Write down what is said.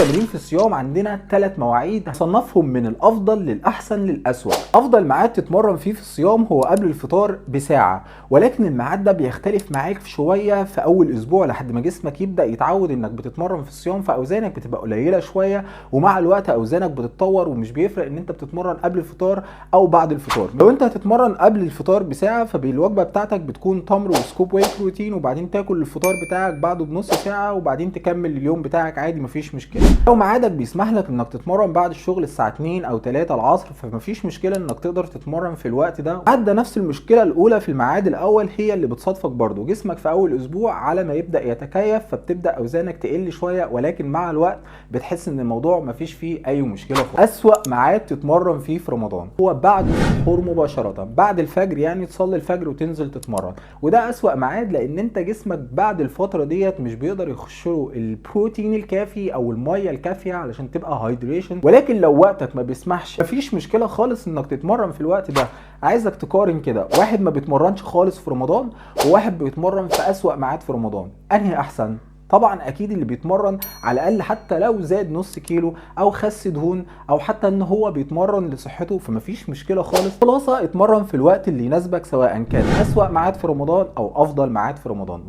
التمرين في الصيام عندنا 3 مواعيد هصنفهم من الافضل للاحسن للاسوأ. افضل ميعاد تتمرن فيه في الصيام هو قبل الفطار بساعه، ولكن الميعاد ده بيختلف معاك في شويه في اول اسبوع لحد ما جسمك يبدا يتعود انك بتتمرن في الصيام، فاوزانك بتبقى قليله شويه، ومع الوقت اوزانك بتتطور، ومش بيفرق ان انت بتتمرن قبل الفطار او بعد الفطار. لو انت هتتمرن قبل الفطار بساعه فالوجبه بتاعتك بتكون تمر وسكوب واي بروتين، وبعدين تاكل الفطار بتاعك بعده بنص ساعه، وبعدين تكمل اليوم بتاعك عادي مفيش مشكله. لو ميعادك بيسمح لك انك تتمرن بعد الشغل الساعه 2 او 3 العصر فمفيش مشكله انك تقدر تتمرن في الوقت ده. عدى نفس المشكله الاولى في الميعاد الاول هي اللي بتصادفك برضو. جسمك في اول اسبوع على ما يبدا يتكيف فبتبدا اوزانك تقل شويه، ولكن مع الوقت بتحس ان الموضوع مفيش فيه اي مشكله خالص. اسوأ ميعاد تتمرن فيه في رمضان هو بعد السحور مباشره، بعد الفجر، يعني تصلي الفجر وتنزل تتمرن. وده اسوأ ميعاد لان انت جسمك بعد الفتره ديت مش بيقدر يخش له البروتين الكافي او الميه الكافيه علشان تبقى هايدريشن. ولكن لو وقتك ما بيسمحش مفيش مشكله خالص انك تتمرن في الوقت ده. عايزك تقارن كده، واحد ما بيتمرنش خالص في رمضان وواحد بيتمرن في اسوأ ميعاد في رمضان، انهي احسن؟ طبعا اكيد اللي بيتمرن على الاقل حتى لو زاد نص كيلو او خس دهون او حتى ان هو بيتمرن لصحته فمفيش مشكله خالص. خلاصه اتمرن في الوقت اللي يناسبك سواء كان اسوأ ميعاد في رمضان او افضل ميعاد في رمضان.